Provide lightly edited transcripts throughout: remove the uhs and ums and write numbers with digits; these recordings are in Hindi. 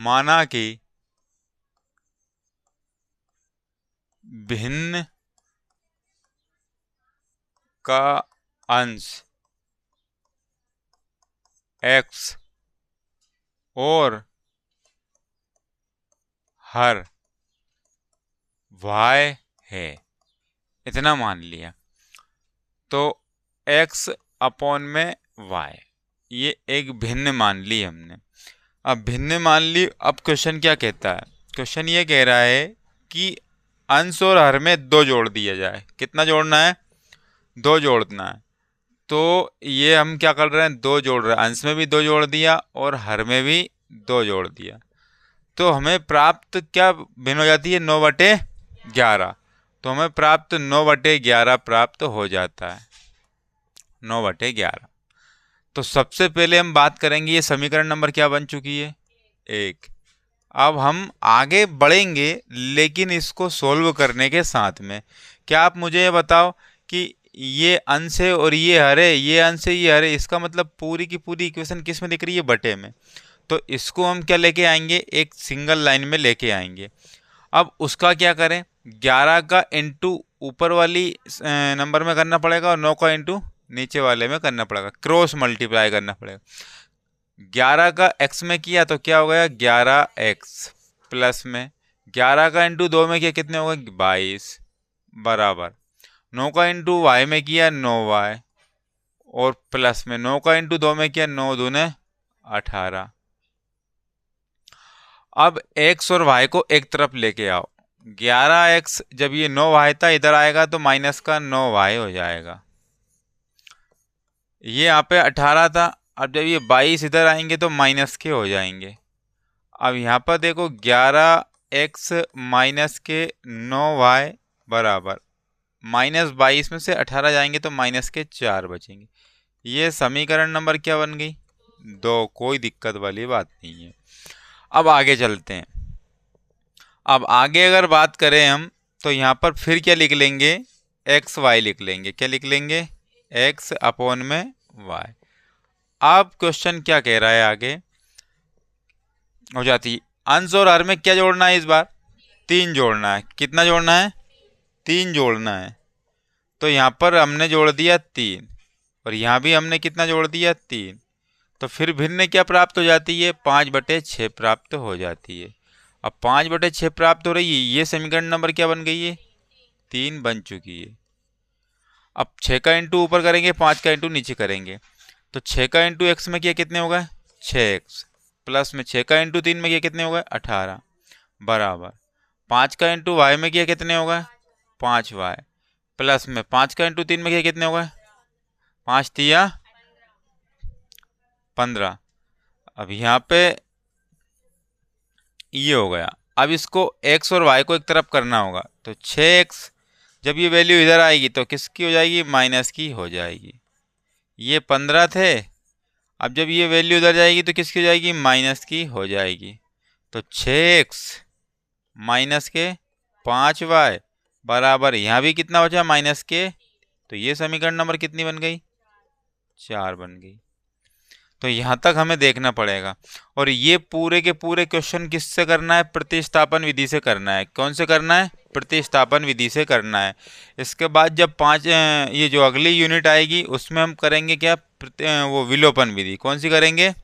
माना कि भिन्न का अंश x और हर y है, इतना मान लिया। तो x अपॉन में y, ये एक भिन्न मान ली हमने। अब भिन्न मान ली, अब क्वेश्चन क्या कहता है? क्वेश्चन ये कह रहा है कि अंश और हर में 2 जोड़ दिया जाए। कितना जोड़ना है? 2 जोड़ना है। तो ये हम क्या कर रहे हैं? 2 जोड़ रहे हैं। अंश में भी 2 जोड़ दिया और हर में भी 2 जोड़ दिया। तो हमें प्राप्त क्या भिन्न हो जाती है? 9/11। तो हमें प्राप्त 9/11 प्राप्त हो जाता है, 9/11। तो सबसे पहले हम बात करेंगे, ये समीकरण नंबर क्या बन चुकी है? 1। अब हम आगे बढ़ेंगे लेकिन इसको सोल्व करने के साथ में। क्या आप मुझे ये बताओ कि ये अंश है और ये हर है, ये अंश है ये हर है, इसका मतलब पूरी की पूरी इक्वेशन किस में दिख रही है? बटे में। तो इसको हम क्या लेके आएंगे? एक सिंगल लाइन में लेके आएंगे। अब उसका क्या करें? 11 का इंटू ऊपर वाली नंबर में करना पड़ेगा और 9 का इंटू नीचे वाले में करना पड़ेगा, क्रॉस मल्टीप्लाई करना पड़ेगा। 11 का x में किया तो क्या हो गया? 11x प्लस में 11 का इंटू 2 में किया, कितने हो गए? 22 बराबर 9 का इंटू y में किया 9y और प्लस में 9 का इंटू 2 में किया 9 दूने 18। अब x और y को एक तरफ लेके आओ। 11x जब ये 9y था, इधर आएगा तो माइनस का 9y हो जाएगा। ये यहाँ पे 18 था, अब जब ये 22 इधर आएंगे तो माइनस के हो जाएंगे। अब यहाँ पर देखो 11x माइनस के 9y बराबर -22 में से 18 जाएंगे तो माइनस के 4 बचेंगे। ये समीकरण नंबर क्या बन गई? 2। कोई दिक्कत वाली बात नहीं है। अब आगे चलते हैं। अब आगे अगर बात करें हम तो यहाँ पर फिर क्या लिख लेंगे? एक्स वाई लिख लेंगे। क्या लिख लेंगे? x अपॉन में y। अब क्वेश्चन क्या कह रहा है? आगे हो जाती है अंश और हर में क्या जोड़ना है? इस बार 3 जोड़ना है। कितना जोड़ना है? 3 जोड़ना है। तो यहाँ पर हमने जोड़ दिया 3 और यहाँ भी हमने कितना जोड़ दिया? 3। तो फिर भिन्न क्या प्राप्त हो जाती है? 5/6 प्राप्त हो जाती है। अब 5/6 प्राप्त हो रही है, ये समीकरण नंबर क्या बन गई है? 3 बन चुकी है। अब 6 का इंटू ऊपर करेंगे, 5 का इंटू नीचे करेंगे। तो 6 का इंटू एक्स में किया, कितने हो गए? 6x प्लस में 6 का इंटू 3 में किया, कितने हो गए? 18 बराबर 5 का इंटू वाई में किया, कितने हो गए? 5y प्लस में 5 का इंटू 3 में किया, कितने हो गए? 5 तिया 15। अब यहाँ पे ये हो गया। अब इसको x और y को एक तरफ करना होगा। तो 6x जब ये वैल्यू इधर आएगी तो किसकी हो जाएगी? माइनस की हो जाएगी। ये 15 थे, अब जब ये वैल्यू उधर जाएगी तो किसकी हो जाएगी? माइनस की हो जाएगी। तो 6x माइनस के 5y बराबर यहाँ भी कितना बचा? माइनस के। तो ये समीकरण नंबर कितनी बन गई? 4 बन गई। तो यहाँ तक हमें देखना पड़ेगा। और ये पूरे के पूरे क्वेश्चन किससे करना है? प्रतिस्थापन विधि से करना है। कौन से करना है? प्रतिस्थापन विधि से करना है। इसके बाद जब ये जो अगली यूनिट आएगी उसमें हम करेंगे क्या? वो विलोपन विधि। कौन सी करेंगे?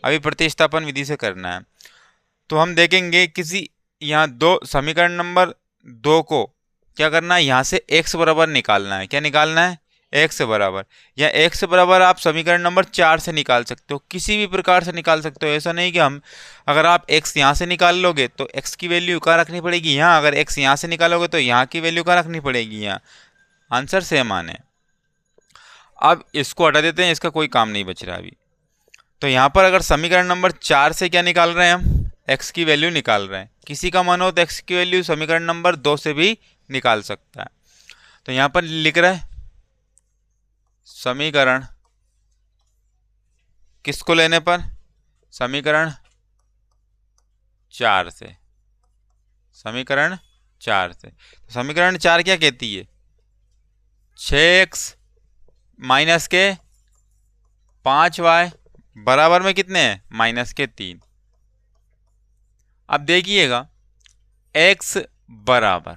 अभी प्रतिस्थापन विधि से करना है। तो हम देखेंगे किसी यहाँ दो समीकरण नंबर 2 को क्या करना है? यहाँ से x बराबर निकालना है। क्या निकालना है? x बराबर, या x बराबर आप समीकरण नंबर 4 से निकाल सकते हो, किसी भी प्रकार से निकाल सकते हो। ऐसा नहीं कि हम अगर आप x यहाँ से निकाल लोगे तो x की वैल्यू कहाँ रखनी पड़ेगी? यहाँ। अगर x यहाँ से निकालोगे तो यहाँ की वैल्यू कहाँ रखनी पड़ेगी? यहाँ। आंसर सेम आने। अब इसको हटा देते हैं, इसका कोई काम नहीं बच रहा अभी। तो यहाँ पर अगर समीकरण नंबर 4 से क्या निकाल रहे हैं? हम x की वैल्यू निकाल रहे हैं। किसी का मन हो तो x की वैल्यू समीकरण नंबर 2 से भी निकाल सकता है। तो यहाँ पर लिख रहा है समीकरण किसको लेने पर? समीकरण 4 से। समीकरण 4 से। तो समीकरण 4 क्या कहती है? 6x माइनस के 5y बराबर में कितने हैं? माइनस के 3। अब देखिएगा x बराबर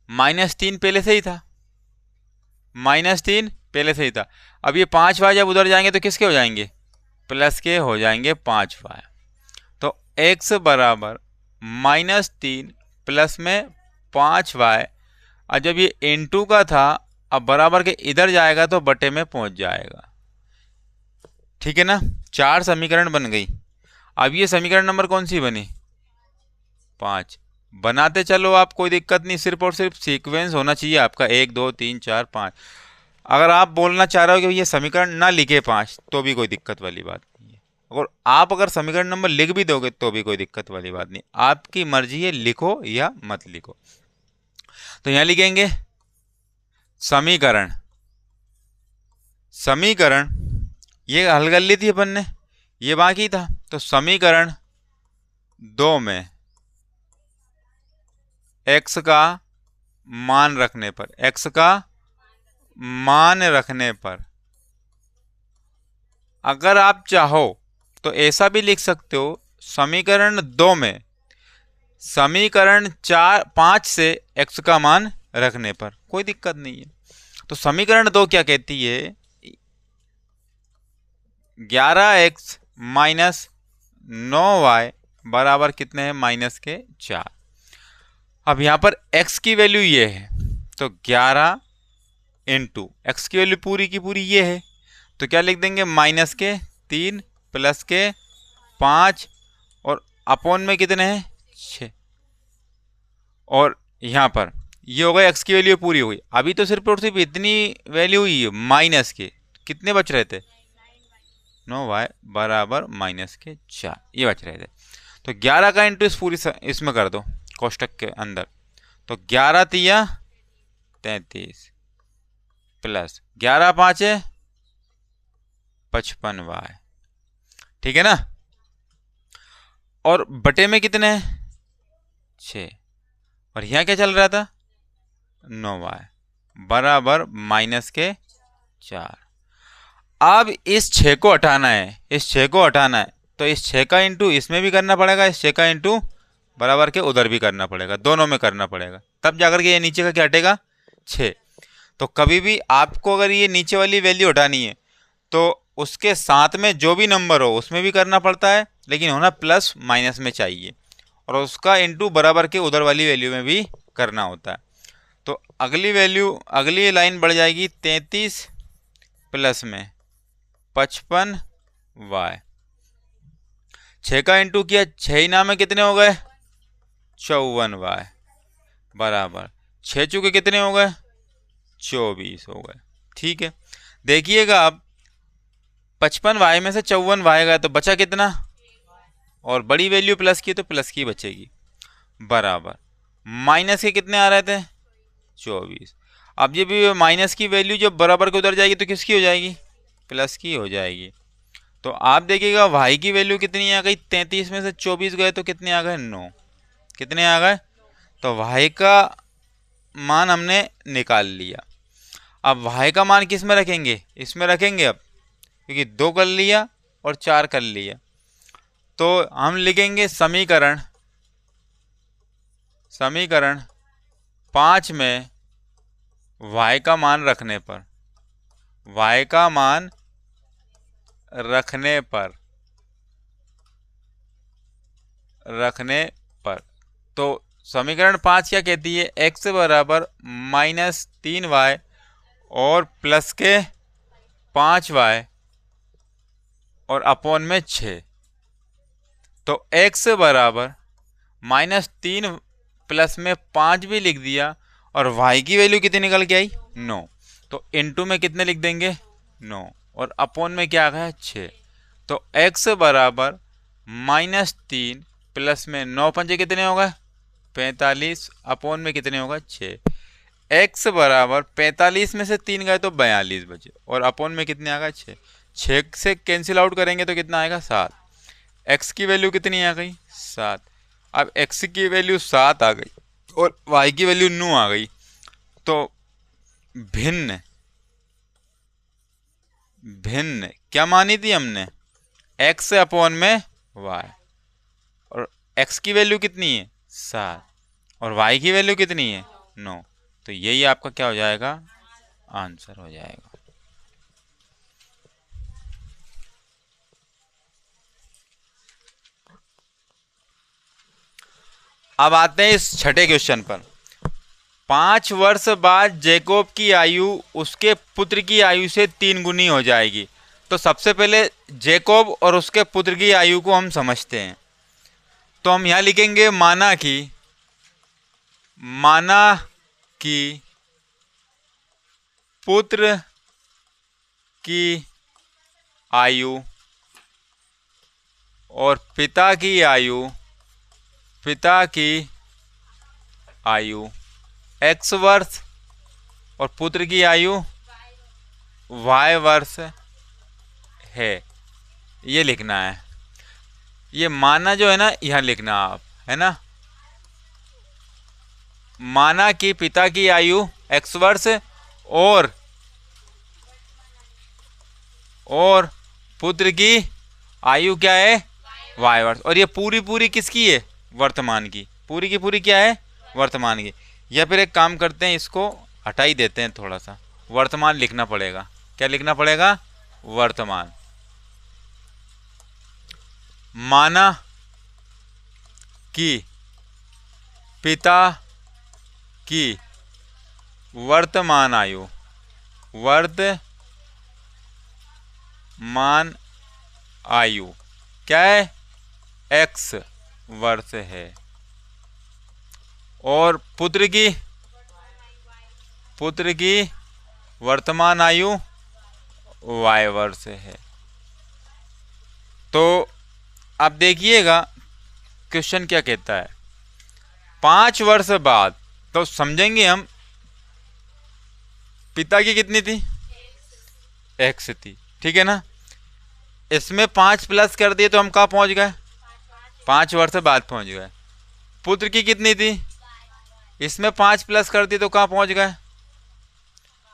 -3 पहले से ही था, -3 पहले से ही था। अब ये 5y जब उधर जाएंगे तो किसके हो जाएंगे, प्लस के हो जाएंगे 5y। तो x बराबर -3 प्लस में 5y, और जब ये n2 का था अब बराबर के इधर जाएगा तो बटे में पहुंच जाएगा। ठीक है ना, 4 समीकरण बन गई। अब ये समीकरण नंबर कौन सी बनी, 5। बनाते चलो आप, कोई दिक्कत नहीं, सिर्फ और सिर्फ सीक्वेंस होना चाहिए आपका 1 2 3 4 5। अगर आप बोलना चाह रहे हो कि ये समीकरण ना लिखे 5 तो भी कोई दिक्कत वाली बात नहीं है। और आप अगर समीकरण नंबर लिख भी दोगे तो भी कोई दिक्कत वाली बात नहीं, आपकी मर्जी है, लिखो या मत लिखो। तो यहां लिखेंगे समीकरण, समीकरण ये हल कर ली थी अपन ने, ये बाकी था। तो समीकरण 2 में x का मान रखने पर, x का मान रखने पर, अगर आप चाहो तो ऐसा भी लिख सकते हो, समीकरण 2 में समीकरण 5 से x का मान रखने पर, कोई दिक्कत नहीं है। तो समीकरण 2 क्या कहती है, 11x माइनस 9y बराबर कितने हैं, -4। अब यहां पर x की वैल्यू ये है, तो 11 इंटू एक्स की वैल्यू पूरी की पूरी ये है, तो क्या लिख देंगे, -3 प्लस के 5 और अपॉन में कितने हैं, 6। और यहाँ पर ये हो गया एक्स की वैल्यू पूरी हुई। अभी तो सिर्फ और सिर्फ इतनी वैल्यू हुई है माइनस के, कितने बच रहे थे, 9y बराबर -4, ये बच रहे थे। तो 11 का इंटू इस पूरी इसमें कर दो कोष्टक के अंदर, तो 11 तिया 33 प्लस 11 5 55y, ठीक है ना। और बटे में कितने हैं, 6, और यहां क्या चल रहा था, 9y बराबर -4। अब इस 6 को हटाना है, इस 6 को हटाना है, तो इस 6 का इंटू इसमें भी करना पड़ेगा, इस 6 का इंटू बराबर के उधर भी करना पड़ेगा, दोनों में करना पड़ेगा, तब जाकर के ये नीचे का क्या हटेगा, 6। तो कभी भी आपको अगर ये नीचे वाली वैल्यू हटानी है तो उसके साथ में जो भी नंबर हो उसमें भी करना पड़ता है, लेकिन होना प्लस माइनस में चाहिए, और उसका इंटू बराबर के उधर वाली वैल्यू में भी करना होता है। तो अगली वैल्यू, अगली लाइन बढ़ जाएगी 33 प्लस में 55y, 6 का इंटू किया, 6 नाम में कितने हो गए, 54y बराबर 6 चुके कितने हो गए, 24 हो गए। ठीक है, देखिएगा अब 55y में से 54y गया तो बचा कितना, और बड़ी वैल्यू प्लस की तो प्लस की बचेगी, बराबर माइनस के कितने आ रहे थे, 24। अब ये भी माइनस की वैल्यू जब बराबर के उधर जाएगी तो किसकी हो जाएगी, प्लस की हो जाएगी। तो आप देखिएगा y की वैल्यू कितनी आ गई, 33 में से 24 गए तो कितने आ गए, 9। कितने आ गए, तो y का मान हमने निकाल लिया। अब y का मान किस में रखेंगे, इसमें रखेंगे अब, क्योंकि 2 कर लिया और 4 कर लिया। तो हम लिखेंगे समीकरण 5 में y का मान रखने पर, y का मान रखने पर तो समीकरण 5 क्या कहती है, x बराबर -3y और प्लस के 5y और अपॉन में 6। तो x बराबर -3 प्लस में 5 भी लिख दिया, और y की वैल्यू कितनी निकल के आई, 9। तो इनटू में कितने लिख देंगे, 9, और अपॉन में क्या आ गया, 6। तो x बराबर -3 प्लस में 9 पंजे कितने हो गए, 45, अपॉन में कितने होगा, 6। x बराबर 45 में से 3 गए तो 42 बचे, और अपॉन में कितने आ गए, 6। 6 से कैंसिल आउट करेंगे तो कितना आएगा, 7। x की वैल्यू कितनी आ गई, 7। अब x की वैल्यू 7 आ गई और y की वैल्यू 9 आ गई, तो भिन्न क्या मानी थी हमने, x अपॉन में y, और x की वैल्यू कितनी है 7 और y की वैल्यू कितनी है 9, तो यही आपका क्या हो जाएगा आंसर हो जाएगा। अब आते हैं इस छठे क्वेश्चन पर। 5 वर्ष बाद जैकोब की आयु उसके पुत्र की आयु से 3 गुनी हो जाएगी। तो सबसे पहले जैकोब और उसके पुत्र की आयु को हम समझते हैं। तो हम यहाँ लिखेंगे माना कि पुत्र की आयु और पिता की आयु x वर्ष और पुत्र की आयु y वर्ष है, ये लिखना है। ये माना जो है ना यहाँ लिखना आप, है ना। माना कि पिता की आयु x वर्ष और पुत्र की आयु क्या है y वर्ष, और ये पूरी किसकी है वर्तमान की, पूरी की पूरी क्या है वर्तमान की। या फिर एक काम करते हैं, इसको हटा ही देते हैं, थोड़ा सा वर्तमान लिखना पड़ेगा। क्या लिखना पड़ेगा वर्तमान। माना कि पिता की वर्तमान आयु क्या है x वर्ष है और पुत्र की वर्तमान आयु y वर्ष है। तो अब देखिएगा क्वेश्चन क्या कहता है। 5 वर्ष बाद, तो समझेंगे हम, पिता की कितनी थी x थी, ठीक है ना। इसमें 5 प्लस कर दिए तो हम कहाँ पहुंच गए 5 वर्ष बाद पहुंच गए। पुत्र की कितनी थी, इसमें 5 प्लस कर दिए तो कहाँ पहुंच गए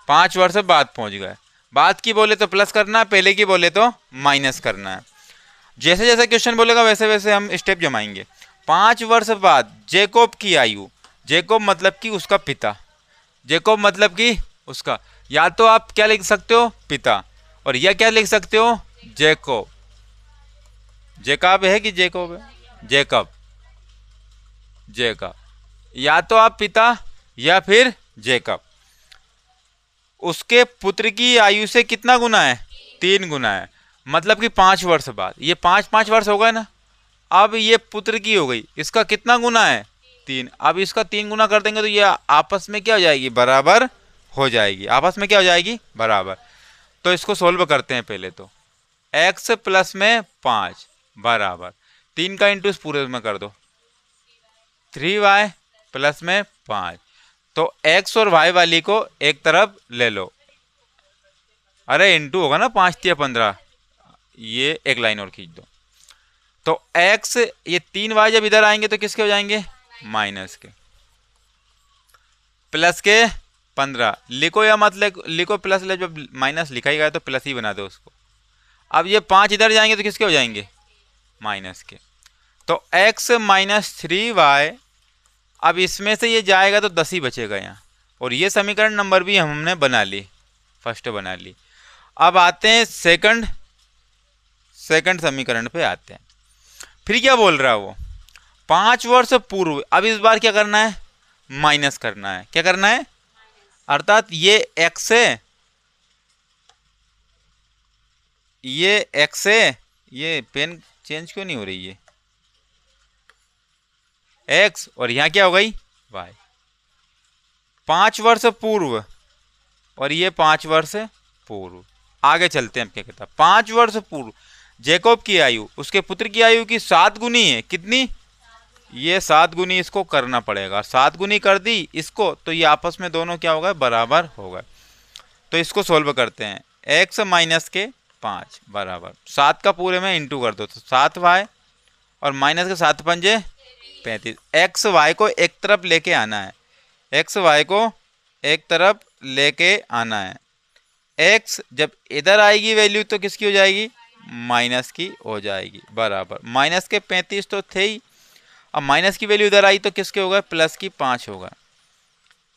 5 वर्ष बाद पहुंच गए। बाद की बोले तो प्लस करना है, पहले की बोले तो माइनस करना है। जैसे जैसे क्वेश्चन बोलेगा वैसे वैसे हम स्टेप जमाएंगे। 5 वर्ष बाद जैकोब की आयु, जैकोब मतलब कि उसका पिता, जैकोब मतलब कि उसका, या तो आप क्या लिख सकते हो पिता, और या क्या लिख सकते हो जैकोब। जैकब है कि जैकोब है, जैकब, या तो आप पिता या फिर जैकब। उसके पुत्र की आयु से कितना गुना है 3 गुना है, मतलब कि 5 वर्ष बाद। ये 5 वर्ष हो गए ना। अब ये पुत्र की हो गई, इसका कितना गुना है 3। अब इसका 3 गुना कर देंगे तो ये आपस में क्या हो जाएगी बराबर हो जाएगी, आपस में क्या हो जाएगी बराबर। तो इसको सोल्व करते हैं पहले। तो x प्लस में 5 बराबर 3 का इंटू इस पूरे में कर दो 3y प्लस में 5। तो x और y वाली को एक तरफ ले लो, अरे इंटू होगा ना 5 3 15, ये एक लाइन और खींच दो। तो x, ये 3y जब इधर आएंगे तो किसके हो जाएंगे माइनस के, प्लस के 15 लिखो या मत लिखो, प्लस ले, जब माइनस लिखा ही गया तो प्लस ही बना दो उसको। अब ये 5 इधर जाएंगे तो किसके हो जाएंगे माइनस के। तो x माइनस 3y, अब इसमें से ये जाएगा तो 10 ही बचेगा यहाँ, और ये समीकरण नंबर भी हमने बना ली, फर्स्ट बना ली। अब आते हैं सेकंड समीकरण पे आते हैं। फिर क्या बोल रहा है वो 5 वर्ष पूर्व। अब इस बार क्या करना है माइनस करना है, क्या करना है, अर्थात ये x है, ये x है, ये पेन चेंज क्यों नहीं हो रही है x, और यहाँ क्या हो गई y। 5 वर्ष पूर्व और ये 5 वर्ष पूर्व। आगे चलते हैं, हम क्या कहता है 5 वर्ष पूर्व जैकोब की आयु उसके पुत्र की आयु की 7 गुनी है, कितनी, ये 7 गुनी इसको करना पड़ेगा। 7 गुनी कर दी इसको तो ये आपस में दोनों क्या होगा बराबर होगा। तो इसको सोल्व करते हैं, x माइनस के 5 बराबर 7 का पूरे में इंटू कर दो तो 7y और माइनस के 7 पंजे 35। एक्स वाई को एक तरफ लेके आना है, एक्स वाई को एक तरफ लेके आना है। एक्स जब इधर आएगी वैल्यू तो किसकी हो जाएगी माइनस की हो जाएगी बराबर। माइनस के 35 तो थे ही, अब माइनस की वैल्यू इधर आई तो किसके होगा, प्लस की 5 होगा।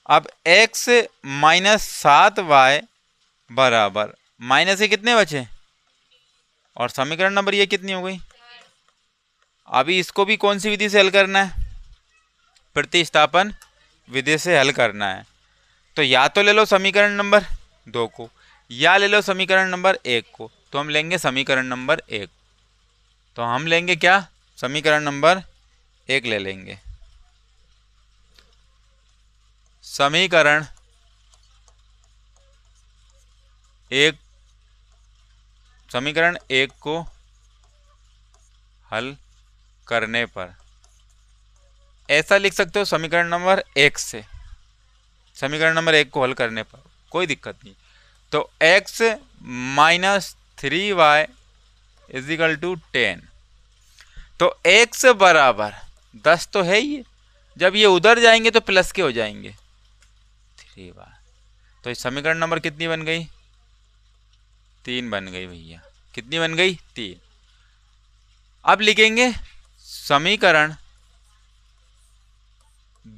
अब x माइनस 7y बराबर माइनस के कितने बचे, और समीकरण नंबर ये कितनी हो गई। अभी इसको भी कौन सी विधि से हल करना है, प्रतिस्थापन विधि से हल करना है। तो या तो ले लो समीकरण नंबर 2 को, या ले लो समीकरण नंबर 1 को। तो हम लेंगे समीकरण नंबर 1। तो हम लेंगे क्या, समीकरण नंबर 1 ले लेंगे। समीकरण 1 को हल करने पर ऐसा लिख सकते हो, समीकरण नंबर 1 से समीकरण नंबर 1 को हल करने पर कोई दिक्कत नहीं। तो x minus 3y is equal to 10। तो x बराबर 10 तो है ही, जब ये उधर जाएंगे तो प्लस के हो जाएंगे 3y। तो इस समीकरण नंबर कितनी बन गई, 3 बन गई भैया। कितनी बन गई, 3। अब लिखेंगे समीकरण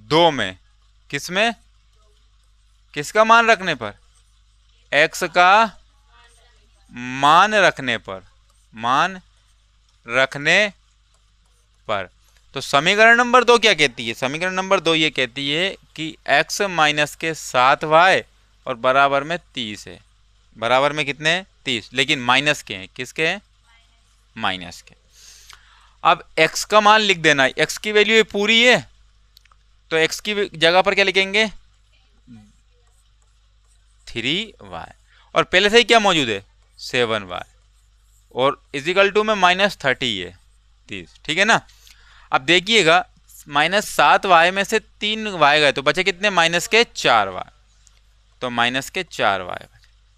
2 में, किसमें, किसका मान रखने पर, x का मान रखने पर, मान रखने पर। तो समीकरण नंबर 2 क्या कहती है, समीकरण नंबर 2 ये कहती है कि x माइनस के 7y और बराबर में 30 है। बराबर में कितने हैं, 30, लेकिन माइनस के हैं, किसके हैं, माइनस के। अब x का मान लिख देना, x की वैल्यू ये पूरी है तो x की जगह पर क्या लिखेंगे, 3y, और पहले से ही क्या मौजूद है, 7y, और इजिकल टू में माइनस 30 है, 30, ठीक है ना। अब देखिएगा माइनस 7y में से 3y गए तो बचे कितने, माइनस के 4y। तो माइनस के 4y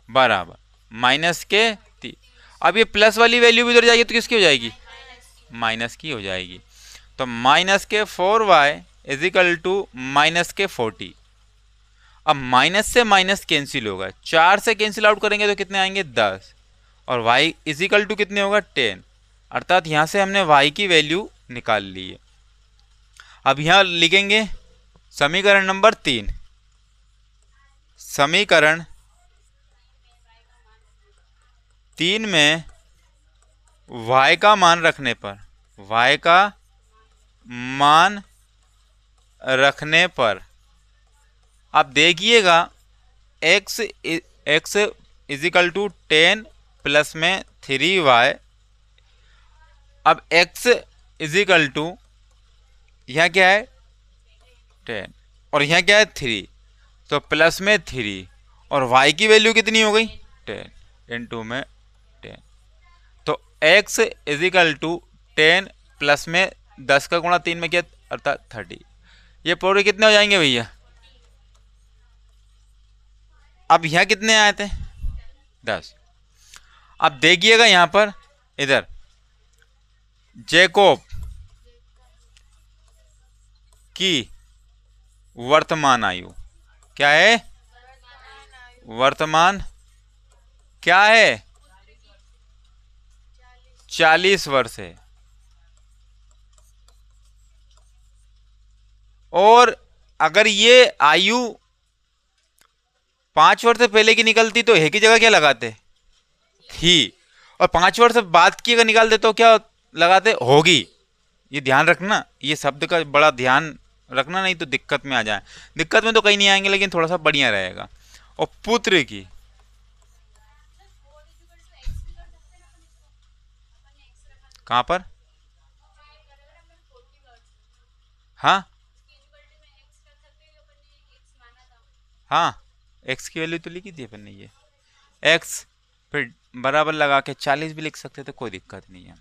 बराबर माइनस के 3। अब ये प्लस वाली वैल्यू भी उधर जाएगी तो किसकी हो जाएगी, माइनस की हो जाएगी। तो माइनस के 4y इजिकल टू माइनस के 40। अब माइनस से माइनस कैंसिल होगा, 4 से कैंसिल आउट करेंगे तो कितने आएंगे, 10, और y इजिकल टू कितने होगा, 10। अर्थात यहाँ से हमने y की वैल्यू निकाल ली है। अब यहाँ लिखेंगे समीकरण नंबर 3। समीकरण 3 में y का मान रखने पर, y का मान रखने पर, अब देखिएगा x इजिकल टू 10 प्लस में 3y। अब x इजिकल टू यहाँ क्या है, 10, और यहाँ क्या है, 3, तो प्लस में 3, और y की वैल्यू कितनी हो गई, 10 इंटू में 10। तो x इजिकल टू 10 प्लस में 10 का गुणा 3 में क्या, अर्थात 30। ये पूरे कितने हो जाएंगे भैया, अब यहाँ कितने आए थे, 10। अब देखिएगा यहाँ पर इधर जैकोब की वर्तमान आयु क्या है, वर्तमान क्या है, 40 वर्ष है। और अगर ये आयु 5 वर्ष से पहले की निकलती तो है की जगह क्या लगाते, थी, और 5 वर्ष बाद की अगर निकाल दे तो क्या लगाते, होगी। ये ध्यान रखना, ये शब्द का बड़ा ध्यान रखना, नहीं तो दिक्कत में आ जाए। दिक्कत में तो कहीं नहीं आएंगे लेकिन थोड़ा सा बढ़िया रहेगा। और पुत्र की, कहां पर, हाँ हाँ, x की वैल्यू तो लिखी थी अपन ने, ये x फिर बराबर लगा के 40 भी लिख सकते तो कोई दिक्कत नहीं है।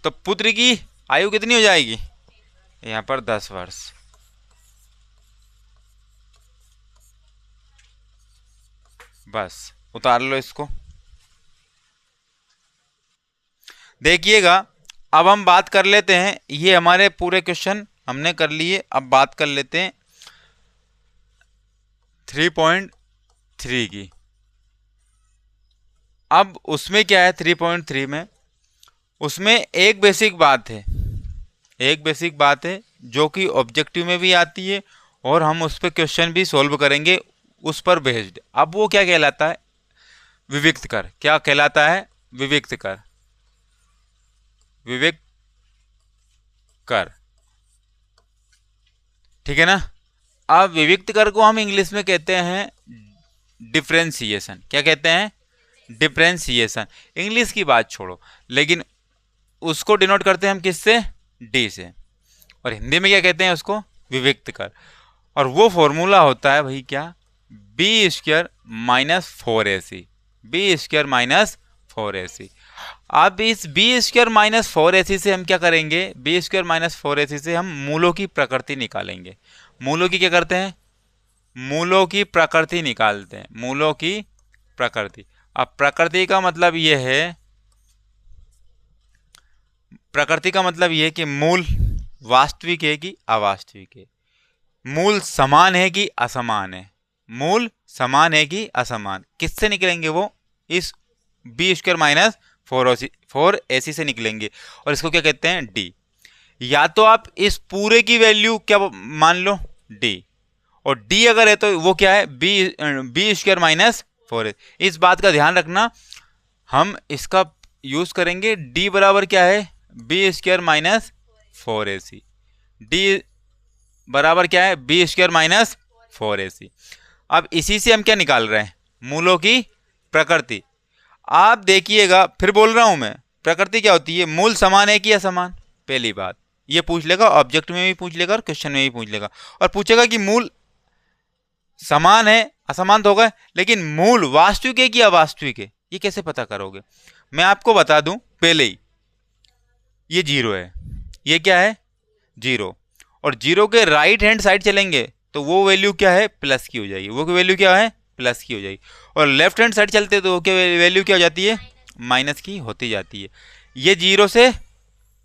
तो पुत्र की आयु कितनी हो जाएगी, यहाँ पर 10 वर्ष। बस उतार लो इसको। देखिएगा अब हम बात कर लेते हैं, ये हमारे पूरे क्वेश्चन हमने कर लिए। अब बात कर लेते हैं 3.3 की। अब उसमें क्या है 3.3 में, उसमें एक बेसिक बात है, एक बेसिक बात है जो कि ऑब्जेक्टिव में भी आती है और हम उस पर क्वेश्चन भी सॉल्व करेंगे उस पर बेस्ड। अब वो क्या कहलाता है? विविक्त कर। क्या कहलाता है? विविक्त कर। विविक्त कर, ठीक है ना। अब विविक्त कर को हम इंग्लिश में कहते हैं डिफरेंशिएशन। क्या कहते हैं? डिफरेंशिएशन। इंग्लिश की बात छोड़ो, लेकिन उसको डिनोट करते हैं हम किससे? डी से। और हिंदी में क्या कहते हैं उसको? विविक्त कर। और वो फॉर्मूला होता है भाई क्या? B square minus 4ac। B square minus 4ac। अब इस बी स्क्वायर माइनस 4ac से हम क्या करेंगे? बी स्क्वायर माइनस 4ac से हम मूलों की प्रकृति निकालेंगे। मूलों की क्या करते हैं? मूलों की प्रकृति निकालते हैं। मूलों की प्रकृति। अब प्रकृति का मतलब यह है, प्रकृति का मतलब यह है कि मूल वास्तविक है कि अवास्तविक है, मूल समान है कि असमान है, मूल समान है कि असमान। किससे निकलेंगे वो? इस बी स्क्वायर माइनस 4ac से निकलेंगे। और इसको क्या कहते हैं? डी। या तो आप इस पूरे की वैल्यू क्या मान लो? डी। और डी अगर है तो वो क्या है? B square minus 4ac। इस बात का ध्यान रखना, हम इसका यूज करेंगे। डी बराबर क्या है? B square minus 4ac। D बराबर क्या है? B square minus 4ac। अब इसी से हम क्या निकाल रहे हैं? मूलों की प्रकृति। आप देखिएगा, फिर बोल रहा हूं मैं, प्रकृति क्या होती है? मूल समान है कि असमान। पहली बात ये पूछ लेगा, ऑब्जेक्ट में भी पूछ लेगा और क्वेश्चन में भी पूछ लेगा। और पूछेगा कि मूल समान है, असमान तो होगा, लेकिन मूल वास्तविक है कि अवास्तविक है, ये कैसे पता करोगे? मैं आपको बता दूं पहले ही, ये 0 है, ये क्या है? 0। और 0 के राइट हैंड साइड चलेंगे तो वो वैल्यू क्या है? प्लस की हो जाएगी। वो वैल्यू क्या है? प्लस की हो जाएगी। और लेफ्ट हैंड साइड चलते तो क्या वैल्यू क्या हो जाती है? माइनस की होती जाती है। ये 0 से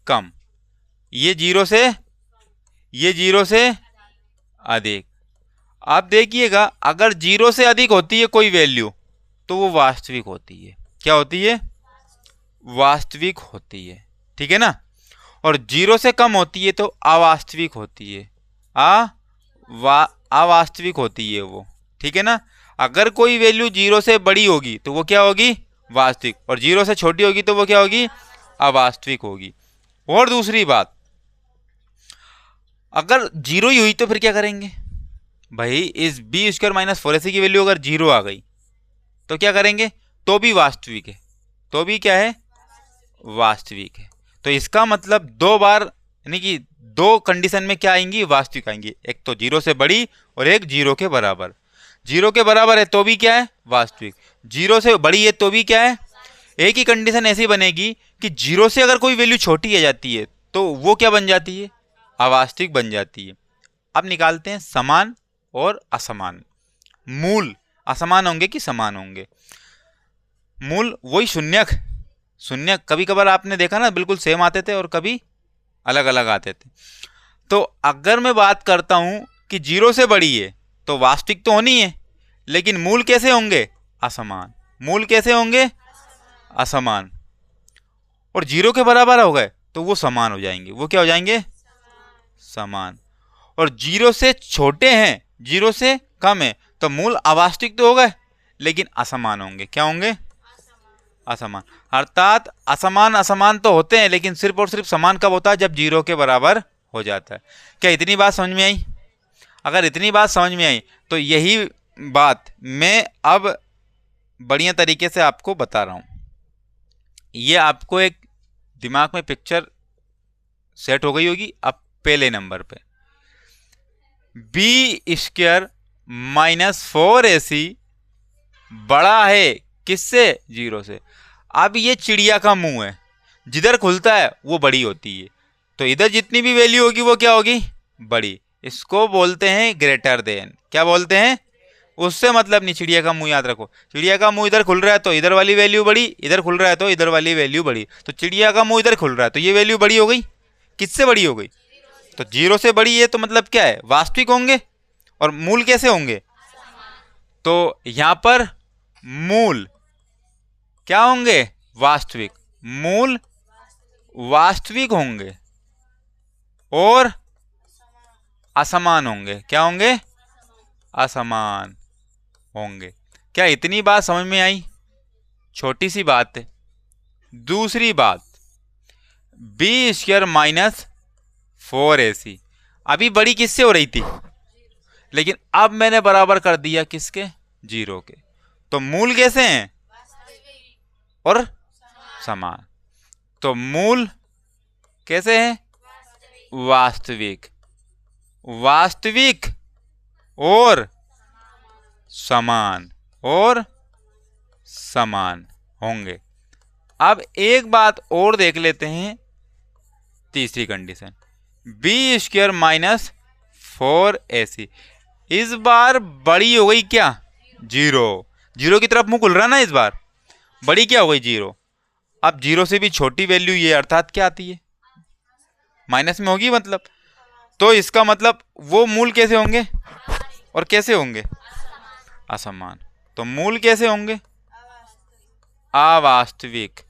कम, ये 0 से, ये 0 से अधिक। आप देखिएगा, अगर 0 से अधिक होती है कोई वैल्यू तो वो वास्तविक होती है। क्या होती है? वास्तविक होती है, ठीक है ना। और 0 से कम होती है तो अवास्तविक होती है। अवास्तविक होती है वो, ठीक है ना। अगर कोई वैल्यू 0 से बड़ी होगी तो वो क्या होगी? वास्तविक। और 0 से छोटी होगी तो वो क्या होगी? अवास्तविक होगी। और दूसरी बात, अगर 0 ही हुई तो फिर क्या करेंगे भाई? इस बी स्क्वायर माइनस 4ac की वैल्यू अगर 0 आ गई तो क्या करेंगे? तो भी वास्तविक है, तो भी क्या है? वास्तविक है। तो इसका मतलब दो बार, यानी कि दो कंडीशन में क्या आएंगी? वास्तविक आएंगी। एक तो 0 से बड़ी और एक 0 के बराबर। 0 के बराबर है तो भी क्या है? वास्तविक। 0 से बड़ी है तो भी क्या है? एक ही कंडीशन ऐसी बनेगी कि 0 से अगर कोई वैल्यू छोटी आ जाती है तो वो क्या बन जाती है? अवास्तविक बन जाती है। अब निकालते हैं समान और असमान। मूल असमान होंगे कि समान होंगे? मूल वही शून्यक। शून्य कभी कभार आपने देखा ना, बिल्कुल सेम आते थे और कभी अलग अलग आते थे। तो अगर मैं बात करता हूं कि 0 से बड़ी है तो वास्तविक तो होनी है, लेकिन मूल कैसे होंगे? असमान। मूल कैसे होंगे? असमान। और 0 के बराबर हो गए तो वो समान हो जाएंगे। वो क्या हो जाएंगे? समान। और 0 से छोटे हैं, 0 से कम है, तो मूल अवास्तविक तो हो गए लेकिन असमान होंगे। क्या होंगे? असमान। अर्थात असमान असमान तो होते हैं, लेकिन सिर्फ और सिर्फ समान कब होता है? जब 0 के बराबर हो जाता है। क्या इतनी बात समझ में आई? अगर इतनी बात समझ में आई तो यही बात मैं अब बढ़िया तरीके से आपको बता रहा हूं। ये आपको एक दिमाग में पिक्चर सेट हो गई होगी। अब पहले नंबर पे बी स्क्वायर माइनस 4ac बड़ा है किससे? 0 से। अब ये चिड़िया का मुंह है, जिधर खुलता है वो बड़ी होती है, तो इधर जितनी भी वैल्यू होगी वो क्या होगी? बड़ी। इसको बोलते हैं ग्रेटर देन। क्या बोलते हैं? उससे मतलब नहीं, चिड़िया का मुंह याद रखो। चिड़िया का मुंह इधर खुल रहा है तो इधर वाली वैल्यू बड़ी, इधर खुल रहा है तो इधर वाली वैल्यू बड़ी। तो चिड़िया का मुंह इधर खुल रहा है तो ये वैल्यू बड़ी हो गई। किससे बड़ी हो गई? तो 0 से बड़ी है तो मतलब क्या है? वास्तविक होंगे। और मूल कैसे होंगे? तो यहां पर मूल क्या होंगे? वास्तविक। मूल वास्तविक होंगे। और असमान होंगे। क्या होंगे? असमान होंगे। क्या इतनी बात समझ में आई? छोटी सी बात है। दूसरी बात, बी स्क्वायर माइनस 4ac अभी बड़ी किससे हो रही थी, लेकिन अब मैंने बराबर कर दिया किसके? 0 के। तो मूल कैसे हैं? और समान। तो मूल कैसे हैं? वास्तविक। वास्तविक और समान, और समान होंगे। अब एक बात और देख लेते हैं, तीसरी condition, B square minus 4ac इस बार बड़ी हो गई क्या? 0। 0 की तरफ मुंह खुल रहा ना, इस बार बड़ी क्या हो गई? 0। अब 0 से भी छोटी वैल्यू ये अर्थात क्या आती है? माइनस में होगी मतलब। तो इसका मतलब वो मूल कैसे होंगे और कैसे होंगे? असमान। तो मूल कैसे होंगे? अवास्तविक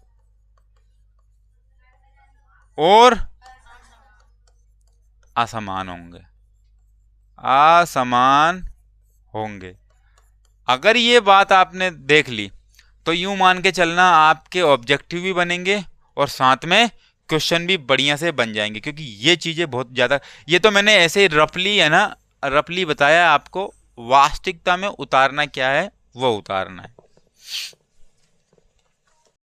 और असमान होंगे। असमान होंगे। अगर ये बात आपने देख ली तो यूं मान के चलना आपके ऑब्जेक्टिव भी बनेंगे और साथ में क्वेश्चन भी बढ़िया से बन जाएंगे, क्योंकि ये चीजें बहुत ज्यादा, ये तो मैंने ऐसे रफली है ना, रफली बताया आपको। वास्तविकता में उतारना क्या है वो उतारना है।